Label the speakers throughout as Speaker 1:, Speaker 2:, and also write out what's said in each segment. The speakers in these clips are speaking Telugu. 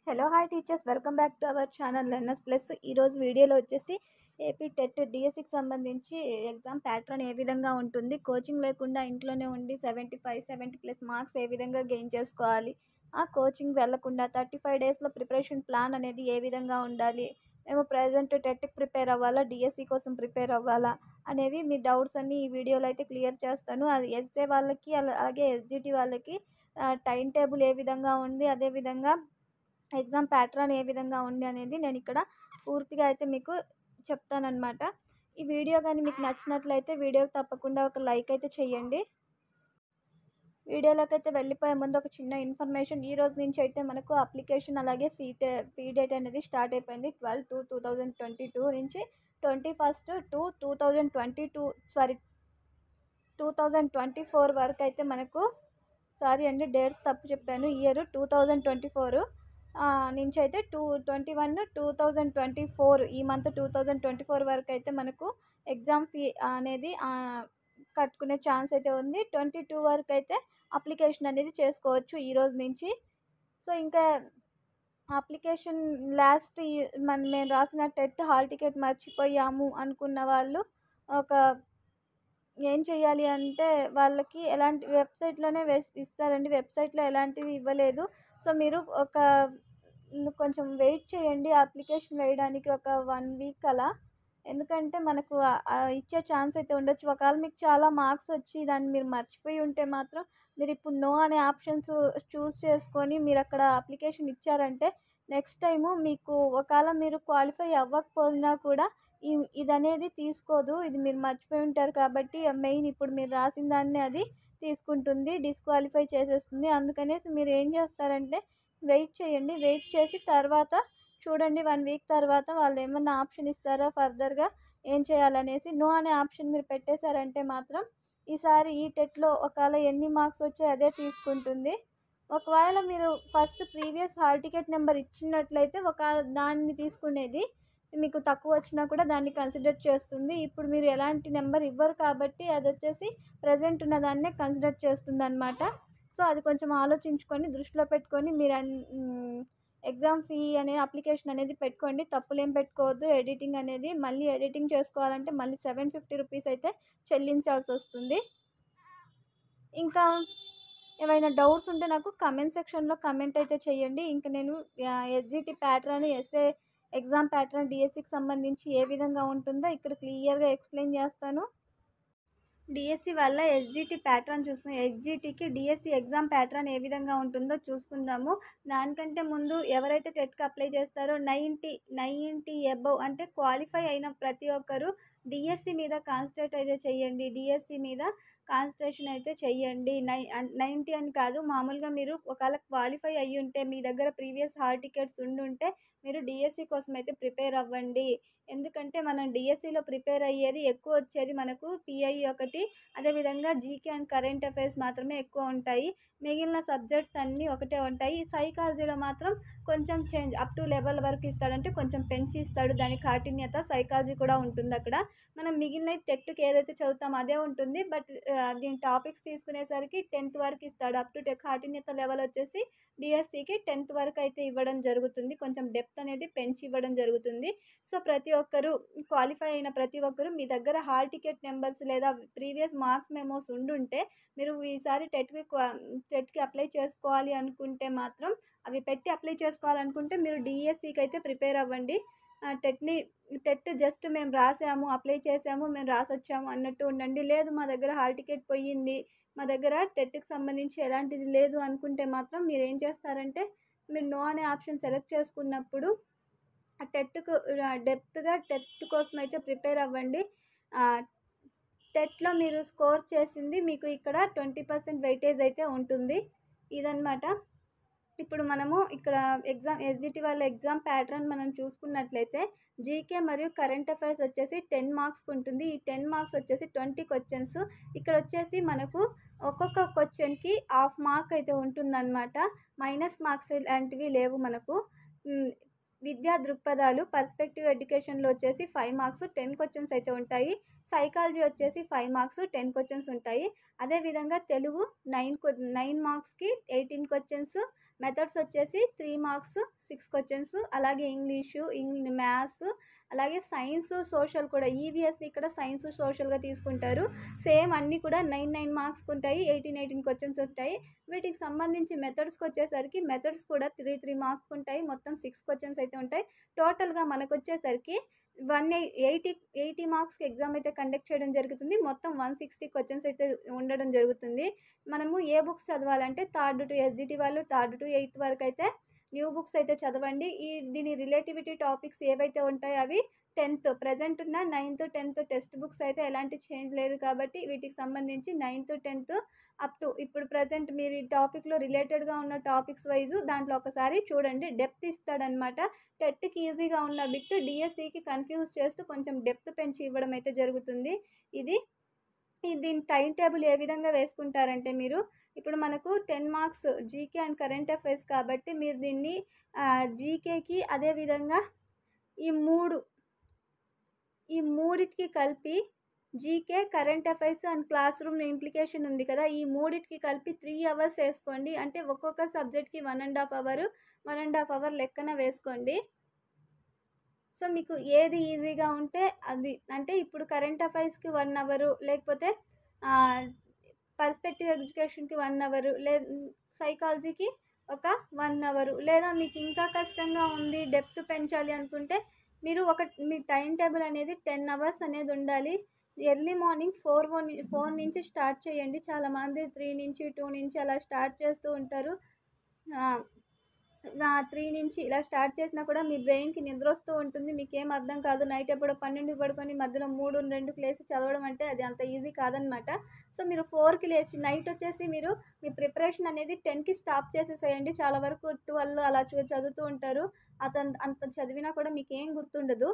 Speaker 1: Hello hi teachers, welcome back to our channel learners plus. ఈరోజు వీడియోలో వచ్చేసి ఏపీ టెట్ డిఎస్సికి సంబంధించి ఎగ్జామ్ ప్యాటర్న్ ఏ విధంగా ఉంటుంది, కోచింగ్ లేకుండా ఇంట్లోనే ఉండి 70+ మార్క్స్ ఏ విధంగా గెయిన్ చేసుకోవాలి, ఆ కోచింగ్ వెళ్లకుండా 35 డేస్లో ప్రిపరేషన్ ప్లాన్ అనేది ఏ విధంగా ఉండాలి, మేము ప్రజెంట్ టెట్కి ప్రిపేర్ అవ్వాలా డిఎస్సి కోసం ప్రిపేర్ అవ్వాలా అనేవి మీ డౌట్స్ అన్నీ ఈ వీడియోలో అయితే క్లియర్ చేస్తాను. అది ఎస్ఏ వాళ్ళకి అలాగే ఎస్జిటి వాళ్ళకి టైం టేబుల్ ఏ విధంగా ఉంది, అదేవిధంగా ఎగ్జామ్ ప్యాటర్న్ ఏ విధంగా ఉంది అనేది నేను ఇక్కడ పూర్తిగా అయితే మీకు చెప్తానన్నమాట. ఈ వీడియో కానీ మీకు నచ్చినట్లయితే వీడియోకి తప్పకుండా ఒక లైక్ అయితే చేయండి. వీడియోలోకి అయితే వెళ్ళిపోయే ముందు ఒక చిన్న ఇన్ఫర్మేషన్. ఈ రోజు నుంచి అయితే మనకు అప్లికేషన్ అలాగే ఫీ డేట్ అనేది స్టార్ట్ అయిపోయింది. 12/2/2022 నుంచి 2024 వరకు అయితే మనకు డేట్స్ తప్పు చెప్పాను. ఇయర్ 2024 నుంచి అయితే 2024 ఈ మంత్ 2024 వరకు అయితే మనకు ఎగ్జామ్ ఫీ అనేది కట్టుకునే ఛాన్స్ అయితే ఉంది. 22 వరకు అయితే అప్లికేషన్ అనేది చేసుకోవచ్చు ఈ రోజు నుంచి. సో ఇంకా అప్లికేషన్ లాస్ట్ మేము రాసిన టెట్ హాల్ టికెట్ మర్చిపోయాము అనుకున్న వాళ్ళు ఏం చేయాలి అంటే వాళ్ళకి ఎలాంటి వెబ్సైట్లోనే ఇస్తారండి. వెబ్సైట్లో ఎలాంటివి ఇవ్వలేదు. సో మీరు కొంచెం వెయిట్ చేయండి అప్లికేషన్ వేయడానికి, ఒక 1 వీక్ అలా. ఎందుకంటే మనకు ఇచ్చే ఛాన్స్ అయితే ఉండొచ్చు. ఒకవేళ మీకు చాలా మార్క్స్ వచ్చి దాన్ని మీరు మర్చిపోయి ఉంటే మాత్రం మీరు ఇప్పుడు నో అనే ఆప్షన్స్ చూస్ చేసుకొని మీరు అక్కడ అప్లికేషన్ ఇచ్చారంటే నెక్స్ట్ టైము మీకు ఒకవేళ మీరు క్వాలిఫై అవ్వకపోయినా కూడా ఇది అనేది తీసుకోదు. ఇది మీరు మర్చిపోయి ఉంటారు కాబట్టి మెయిన్ ఇప్పుడు మీరు రాసిన దాన్ని అది తీసుకుంటుంది, డిస్క్వాలిఫై చేసేస్తుంది. అందుకనేసి మీరు ఏం చేస్తారంటే వెయిట్ చేయండి. వెయిట్ చేసి తర్వాత చూడండి 1 వీక్ తర్వాత వాళ్ళు ఏమన్నా ఆప్షన్ ఇస్తారా ఫర్దర్గా ఏం చేయాలనేసి. నో అనే ఆప్షన్ మీరు పెట్టేశారంటే మాత్రం ఈసారి ఈ టెట్లో ఒకవేళ ఎన్ని మార్క్స్ వచ్చాయో అదే తీసుకుంటుంది. ఒకవేళ మీరు first previous hall ticket number ఇచ్చినట్లయితే దాన్ని తీసుకునేది, మీకు తక్కువ వచ్చినా కూడా దాన్ని కన్సిడర్ చేస్తుంది. ఇప్పుడు మీరు ఎలాంటి నెంబర్ ఇవ్వరు కాబట్టి అది వచ్చేసి ప్రజెంట్ ఉన్న దాన్నే కన్సిడర్ చేస్తుంది అన్నమాట. సో అది కొంచెం ఆలోచించుకొని దృష్టిలో పెట్టుకొని మీరు ఎగ్జామ్ ఫీ అనే అప్లికేషన్ అనేది పెట్టుకోండి. తప్పులేం పెట్టుకోవద్దు. ఎడిటింగ్ అనేది మళ్ళీ ఎడిటింగ్ చేసుకోవాలంటే మళ్ళీ 750 రూపీస్ అయితే చెల్లించాల్సి వస్తుంది. ఇంకా ఏమైనా డౌట్స్ ఉంటే నాకు కమెంట్ సెక్షన్లో కమెంట్ అయితే చేయండి. ఇంకా నేను SGT pattern, SA exam pattern డిఎస్సికి సంబంధించి ఏ విధంగా ఉంటుందో ఇక్కడ క్లియర్గా ఎక్స్ప్లెయిన్ చేస్తాను. డిఎస్సి వల్ల ఎస్జిటి ప్యాటర్న్ చూసుకుని ఎస్జిటికి డిఎస్సి ఎగ్జామ్ ప్యాటర్న్ ఏ విధంగా ఉంటుందో చూసుకుందాము. దానికంటే ముందు ఎవరైతే టెట్కి అప్లై చేస్తారో 90 అబవ్ అంటే క్వాలిఫై అయిన ప్రతి ఒక్కరు డిఎస్సి మీద కాన్సన్ట్రేట్ అయితే చేయండి. డిఎస్సి మీద కాన్సన్ట్రేషన్ అయితే చెయ్యండి. 90 అని కాదు, మామూలుగా మీరు ఒకవేళ క్వాలిఫై అయ్యి ఉంటే మీ దగ్గర ప్రీవియస్ హాల్ టికెట్స్ ఉండుంటే మీరు డిఎస్సి కోసం అయితే ప్రిపేర్ అవ్వండి. ఎందుకంటే మనం డిఎస్సిలో ప్రిపేర్ అయ్యేది ఎక్కువ వచ్చేది మనకు పిఐ ఒకటి, అదేవిధంగా జీకే అండ్ కరెంట్ అఫైర్స్ మాత్రమే ఎక్కువ ఉంటాయి. మిగిలిన సబ్జెక్ట్స్ అన్నీ ఒకటే ఉంటాయి. సైకాలజీలో మాత్రం కొంచెం చేంజ్ అప్ టు లెవెల్ వరకు ఇస్తాడంటే కొంచెం పెంచి ఇస్తాడు. దాని కాఠిన్యత సైకాలజీ కూడా ఉంటుంది అక్కడ. మనం మిగిలిన టెట్కి ఏదైతే చదువుతామో అదే ఉంటుంది. బట్ దీని టాపిక్స్ తీసుకునేసరికి 10th వరకు ఇస్తాడు. అప్ టు కాఠిన్యత లెవెల్ వచ్చేసి డిఎస్సికి 10th వరకు అయితే ఇవ్వడం జరుగుతుంది. కొంచెం డెప్త్ అనేది పెంచి ఇవ్వడం జరుగుతుంది. సో ప్రతి ఒక్కరు క్వాలిఫై అయిన ప్రతి ఒక్కరు మీ దగ్గర హాల్ టికెట్ నెంబర్స్ లేదా ప్రీవియస్ మార్క్స్ మెమోస్ ఉండుంటే మీరు ఈసారి టెట్కి అప్లై చేసుకోవాలి అనుకుంటే మాత్రం అవి పెట్టి అప్లై చేసుకోవాలనుకుంటే మీరు డిఎస్సికి అయితే ప్రిపేర్ అవ్వండి. టెట్ జస్ట్ మేము రాసాము, అప్లై చేసాము, మేము రాసొచ్చాము అన్నట్టు ఉండండి. లేదు మా దగ్గర హాల్ టికెట్ పోయింది, మా దగ్గర టెట్కి సంబంధించి ఎలాంటిది లేదు అనుకుంటే మాత్రం మీరు ఏం చేస్తారంటే మీరు నో అనే ఆప్షన్ సెలెక్ట్ చేసుకున్నప్పుడు టెట్కు డెప్త్గా టెట్ కోసం అయితే ప్రిపేర్ అవ్వండి. టెట్లో మీరు స్కోర్ చేసింది మీకు ఇక్కడ 20% వెయిటేజ్ అయితే ఉంటుంది. ఇదన్నమాట. ఇప్పుడు మనము ఇక్కడ ఎస్జిటి వాళ్ళ ఎగ్జామ్ ప్యాటర్న్ మనం చూసుకున్నట్లయితే జీకే మరియు కరెంట్ అఫైర్స్ వచ్చేసి 10 మార్క్స్కి ఉంటుంది. ఈ 10 మార్క్స్ వచ్చేసి 20 క్వశ్చన్స్. ఇక్కడ వచ్చేసి మనకు ఒక్కొక్క క్వశ్చన్కి హాఫ్ మార్క్ అయితే ఉంటుందన్నమాట. మైనస్ మార్క్స్ లాంటివి లేవు మనకు. విద్యా దృక్పథాలు పర్స్పెక్టివ్ ఎడ్యుకేషన్లో వచ్చేసి 5 మార్క్స్ 10 క్వశ్చన్స్ అయితే ఉంటాయి. సైకాలజీ వచ్చేసి 5 మార్క్స్ 10 క్వశ్చన్స్ ఉంటాయి. అదేవిధంగా తెలుగు 9 మార్క్స్‌కి 18 క్వశ్చన్స్, మెథడ్స్ వచ్చేసి 3 మార్క్స్ 6 క్వశ్చన్స్, అలాగే ఇంగ్లీషు, మ్యాథ్స్, అలాగే సైన్స్, సోషల్ కూడా ఈవీఎస్‌ని ఇక్కడ సైన్స్, సోషల్‌గా తీసుకుంటారు. సేమ్ అన్నీ కూడా 9 మార్క్స్‌కి ఉంటాయి. 18 క్వశ్చన్స్ ఉంటాయి. వీటికి సంబంధించి మెథడ్స్‌కి వచ్చేసరికి మెథడ్స్ కూడా 3 మార్క్స్‌కి ఉంటాయి. మొత్తం 6 క్వశ్చన్స్ అయితే ఉంటాయి. టోటల్‌గా మనకొచ్చేసరికి 80 మార్క్స్‌కి ఎగ్జామ్ అయితే కండక్ట్ చేయడం జరుగుతుంది. మొత్తం 160 క్వశ్చన్స్ అయితే ఉండడం జరుగుతుంది. మనము ఏ బుక్స్ చదవాలంటే థర్డ్ టు ఎస్‌జిటి వాళ్ళు థర్డ్ టు ఎయిత్ వరకు అయితే న్యూ బుక్స్ అయితే చదవండి. దీని రిలేటివిటీ టాపిక్స్ ఏవైతే ఉంటాయో అవి 10th ప్రెజెంట్ ఉన్న 9th, 10th టెక్స్ట్ బుక్స్ అయితే ఎలాంటి చేంజ్ లేదు కాబట్టి వీటికి సంబంధించి 9th, 10th అప్ టు ఇప్పుడు ప్రెజెంట్ మీరు ఈ టాపిక్‌లో రిలేటెడ్‌గా ఉన్న టాపిక్స్ వైస్ దాంట్లో ఒకసారి చూడండి. డెప్త్ ఇస్తాడనమాట. టెట్‌కి ఈజీగా ఉన్న బిట్ డీఎస్సీకి కన్‌ఫ్యూజ్ చేస్తూ కొంచెం డెప్త్ పెంచి ఇవ్వడం అయితే జరుగుతుంది. దీని టైమ్ టేబుల్ ఏ విధంగా వేసుకుంటారంటే మీరు ఇప్పుడు మనకు 10 marks GK and current affairs కాబట్టి మీరు దీన్ని జీకేకి అదేవిధంగా ఈ మూడిటికి కలిపి GK, current affairs and class room implication ఉంది కదా, ఈ మూడిటికి కలిపి 3 అవర్స్ వేసుకోండి. అంటే ఒక్కొక్క సబ్జెక్ట్కి 1.5 అవర్ 1.5 అవర్ లెక్కన వేసుకోండి. సో మీకు ఏది ఈజీగా ఉంటే అది, అంటే ఇప్పుడు కరెంట్ అఫైర్స్కి 1 అవరు, లేకపోతే పర్స్పెక్టివ్ ఎడ్యుకేషన్కి 1 అవరు, సైకాలజీకి ఒక 1 అవరు, లేదా మీకు ఇంకా కష్టంగా ఉంది డెప్త్ పెంచాలి అనుకుంటే మీరు మీ టైం టేబుల్ అనేది 10 అవర్స్ అనేది ఉండాలి. ఎర్లీ మార్నింగ్ 4 నుంచి స్టార్ట్ చేయండి. చాలామంది 3 నుంచి 2 నుంచి అలా స్టార్ట్ చేస్తూ ఉంటారు. 3 నుంచి ఇలా స్టార్ట్ చేసినా కూడా మీ బ్రెయిన్కి నిద్ర వస్తూ ఉంటుంది. మీకేం అర్థం కాదు. నైట్ ఎప్పుడో 12కి పడుకొని మధ్యలో 3, 2కి లేచి చదవడం అంటే అది అంత ఈజీ కాదనమాట. సో మీరు 4కి లేచి నైట్ వచ్చేసి మీరు మీ ప్రిపరేషన్ అనేది 10కి స్టాప్ చేసేసేయండి. చాలా వరకు 12 అలా చదువుతూ ఉంటారు. అంత చదివినా కూడా మీకేం గుర్తుండదు.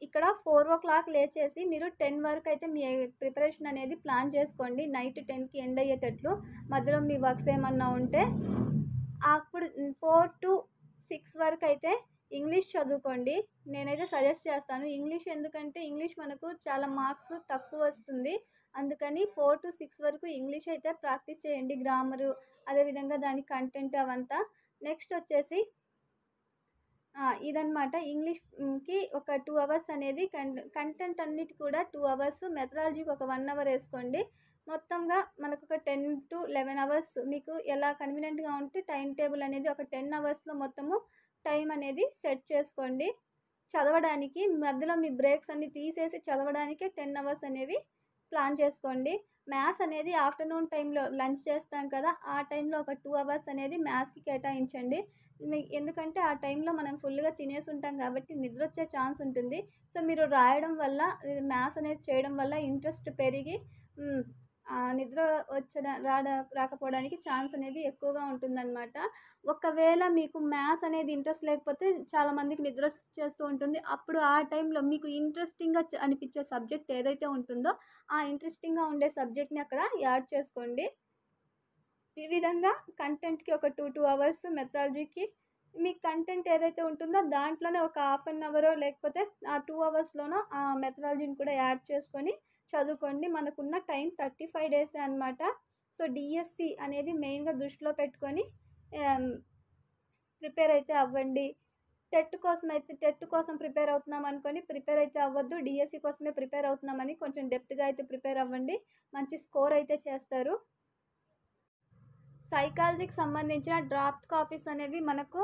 Speaker 1: ఇక్కడ 4 o'clock లేచేసి మీరు 10 వరకు అయితే మీ ప్రిపరేషన్ అనేది ప్లాన్ చేసుకోండి. నైట్ 10కి ఎండ్ అయ్యేటట్లు. మధ్యలో మీ వర్క్స్ ఏమన్నా ఉంటే అప్పుడు 4 to 6 వరకు అయితే ఇంగ్లీష్ చదువుకోండి. నేనైతే సజెస్ట్ చేస్తాను ఇంగ్లీష్, ఎందుకంటే ఇంగ్లీష్ మనకు చాలా మార్క్స్ తక్కువ వస్తుంది. అందుకని 4 to 6 వరకు ఇంగ్లీష్ అయితే ప్రాక్టీస్ చేయండి. గ్రామరు, అదేవిధంగా దాని కంటెంట్ అవంతా. నెక్స్ట్ వచ్చేసి ఇదనమాట. ఇంగ్లీష్‌కి ఒక 2 అవర్స్ అనేది కంటెంట్ అన్నిటి కూడా 2 అవర్స్, మెథడాలజీకి ఒక 1 అవర్ వేసుకోండి. మొత్తంగా మనకు ఒక 10 to 11 అవర్స్ మీకు ఎలా కన్వీనియంట్గా ఉంటే టైం టేబుల్ అనేది ఒక 10 అవర్స్లో మొత్తము టైం అనేది సెట్ చేసుకోండి. చదవడానికి మధ్యలో మీ బ్రేక్స్ అన్ని తీసేసి చదవడానికే 10 అవర్స్ అనేవి ప్లాన్ చేసుకోండి. మ్యాథ్స్ అనేది ఆఫ్టర్నూన్ టైంలో లంచ్ చేస్తాం కదా, ఆ టైంలో ఒక 2 అవర్స్ అనేది మ్యాథ్స్కి కేటాయించండి. ఎందుకంటే ఆ టైంలో మనం ఫుల్గా తినేసి ఉంటాం కాబట్టి నిద్ర వచ్చే ఛాన్స్ ఉంటుంది. సో మీరు రాయడం వల్ల, మ్యాథ్స్ అనేది చేయడం వల్ల ఇంట్రెస్ట్ పెరిగి నిద్ర రాకపోవడానికి ఛాన్స్ అనేది ఎక్కువగా ఉంటుందన్నమాట. ఒకవేళ మీకు మ్యాథ్స్ అనేది ఇంట్రెస్ట్ లేకపోతే చాలామందికి నిద్ర వచ్చేస్తూ ఉంటుంది. అప్పుడు ఆ టైంలో మీకు ఇంట్రెస్టింగ్గా అనిపించే సబ్జెక్ట్ ఏదైతే ఉంటుందో ఆ ఇంట్రెస్టింగ్గా ఉండే సబ్జెక్ట్ని అక్కడ యాడ్ చేసుకోండి. ఈ విధంగా కంటెంట్కి ఒక 2 అవర్స్, మెథడాలజీకి మీకు కంటెంట్ ఏదైతే ఉంటుందో దాంట్లోనే ఒక హాఫ్ అన్ అవరో లేకపోతే ఆ 2 అవర్స్లోనో ఆ మెథడాలజీని కూడా యాడ్ చేసుకొని చదువుకోండి. మనకున్న టైం 35 డేసే అనమాట. సో డిఎస్సి అనేది మెయిన్గా దృష్టిలో పెట్టుకొని ప్రిపేర్ అయితే అవ్వండి. టెట్ కోసం ప్రిపేర్ అవుతున్నాం అనుకొని ప్రిపేర్ అయితే అవ్వద్దు. డిఎస్సి కోసమే ప్రిపేర్ అవుతున్నామని కొంచెం డెప్త్గా అయితే ప్రిపేర్ అవ్వండి. మంచి స్కోర్ అయితే చేస్తారు. సైకాలజీకి సంబంధించిన డ్రాఫ్ట్ కాపీస్ అనేవి మనకు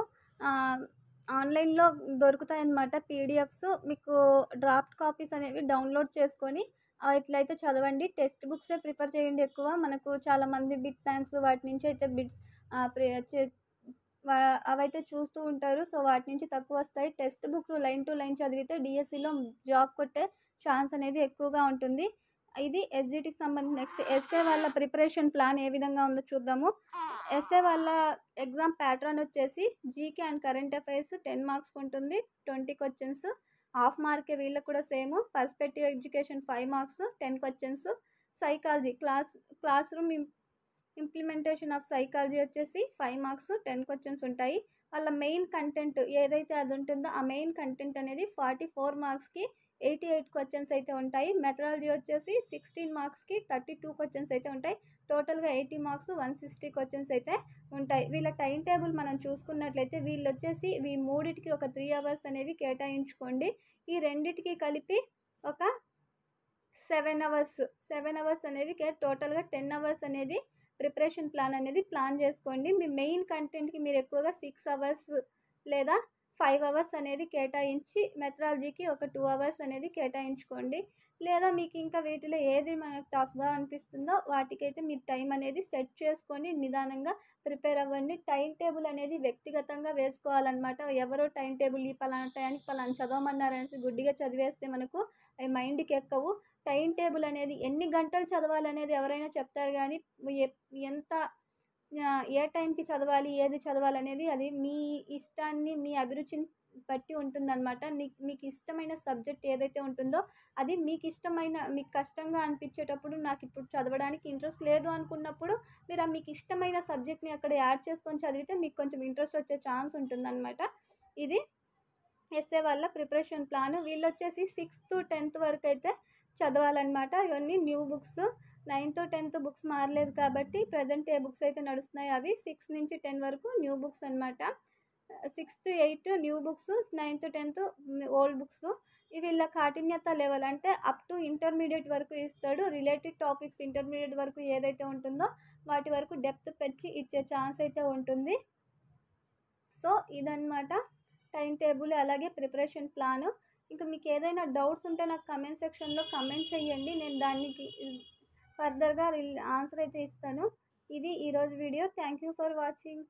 Speaker 1: ఆన్లైన్లో దొరుకుతాయన్నమాట. పీడిఎఫ్స్ మీకు డ్రాఫ్ట్ కాపీస్ అనేవి డౌన్లోడ్ చేసుకొని ఇట్లయితే చదవండి. టెక్స్ట్ బుక్సే ప్రిఫర్ చేయండి ఎక్కువ. మనకు చాలామంది బిట్ బ్యాంక్స్ వాటి నుంచి అయితే అవైతే చూస్తూ ఉంటారు. సో వాటి నుంచి తక్కువ వస్తాయి. Text book line to line చదివితే డిఎస్సిలో జాబ్ కొట్టే ఛాన్స్ అనేది ఎక్కువగా ఉంటుంది. ఇది ఎస్జిటికి సంబంధించి. నెక్స్ట్ ఎస్ఏ వాళ్ళ ప్రిపరేషన్ ప్లాన్ ఏ విధంగా ఉందో చూద్దాము. ఎస్ఏ వాళ్ళ ఎగ్జామ్ ప్యాటర్న్ వచ్చేసి GK and current affairs 10 marks ఉంటుంది. 20 క్వశ్చన్స్. హాఫ్ మార్కే వీళ్ళకి కూడా same. Perspective education 5 marks 10 questions. Psychology class room implementation of psychology వచ్చేసి 5 మార్క్స్ 10 క్వశ్చన్స్ ఉంటాయి. వాళ్ళ మెయిన్ కంటెంట్ ఏదైతే అది ఉంటుందో ఆ మెయిన్ కంటెంట్ అనేది 44 మార్క్స్కి 88 క్వశ్చన్స్ అయితే ఉంటాయి. మెథడాలజీ వచ్చేసి 16 మార్క్స్‌కి 32 క్వశ్చన్స్ అయితే ఉంటాయి. టోటల్‌గా 80 మార్క్స్ 160 క్వశ్చన్స్ అయితే ఉంటాయి. వీళ్ళ టైమ్ టేబుల్ మనం చూసుకున్నట్లయితే వీళ్ళొచ్చేసి ఈ మూడిటికి ఒక 3 అవర్స్ అనేవి కేటాయించుకోండి. ఈ రెండిటికి కలిపి ఒక 7 అవర్స్ అనేవి టోటల్‌గా 10 అవర్స్ అనేది ప్రిపరేషన్ ప్లాన్ చేసుకోండి. మీ మెయిన్ కంటెంట్‌కి మీరు ఎక్కువగా 6 అవర్స్ లేదా 5 అవర్స్ అనేది కేటాయించి మెథడాలజీకి ఒక 2 అవర్స్ అనేది కేటాయించుకోండి. లేదా మీకు ఇంకా వీటిలో ఏది మనకు టఫ్‌గా అనిపిస్తుందో వాటికైతే మీరు టైం అనేది సెట్ చేసుకొని నిదానంగా ప్రిపేర్ అవ్వండి. టైం టేబుల్ అనేది వ్యక్తిగతంగా వేసుకోవాలన్నమాట. ఎవరో టైం టేబుల్ ఈ పలానా టయానికి పలానా చదవమన్నారనేసి గుడ్డిగా చదివేస్తే మనకు అవి మైండ్‌కి ఎక్కవు. టైం టేబుల్ అనేది ఎన్ని గంటలు చదవాలనేది ఎవరైనా చెప్తారు కానీ ఎంత ఏ టైంకి చదవాలి, ఏది చదవాలనేది అది మీ ఇష్టాన్ని, మీ అభిరుచిని బట్టి ఉంటుందన్నమాట. మీకు ఇష్టమైన సబ్జెక్ట్ ఏదైతే ఉంటుందో అది మీకు కష్టంగా అనిపించేటప్పుడు నాకిప్పుడు చదవడానికి ఇంట్రెస్ట్ లేదు అనుకున్నప్పుడు మీరు మీకు ఇష్టమైన సబ్జెక్ట్‌ని అక్కడ యాడ్ చేసుకొని చదివితే మీకు కొంచెం ఇంట్రెస్ట్ వచ్చే ఛాన్స్ ఉంటుందన్నమాట. ఇది ఎస్ఏ వాళ్ళ ప్రిపరేషన్ ప్లాను. వీళ్ళొచ్చేసి 6th-10th వరకు అయితే చదవాలన్నమాట. ఇవన్నీ న్యూ బుక్స్. 9th-10th బుక్స్ మారలేదు కాబట్టి ప్రజెంట్ ఏ బుక్స్ అయితే నడుస్తున్నాయో అవి 6-10 వరకు న్యూ బుక్స్ అనమాట. 6-8 new books, 9th-10th old books. వీళ్ళ కాఠిన్యత లెవెల్ అంటే అప్ టు ఇంటర్మీడియట్ వరకు ఇస్తాడు. రిలేటెడ్ టాపిక్స్ ఇంటర్మీడియట్ వరకు ఏదైతే ఉంటుందో వాటి వరకు డెప్త్ పెంచి ఇచ్చే ఛాన్స్ అయితే ఉంటుంది. సో ఇదన్నమాట టైం టేబుల్ అలాగే ప్రిపరేషన్ ప్లాను. ఇంకా మీకు ఏదైనా డౌట్స్ ఉంటే నాకు కమెంట్ సెక్షన్లో కమెంట్ చేయండి. నేను దానికి ఫర్దర్గా ఆన్సర్ అయితే ఇస్తాను. ఇది ఈరోజు video. Thank you for watching.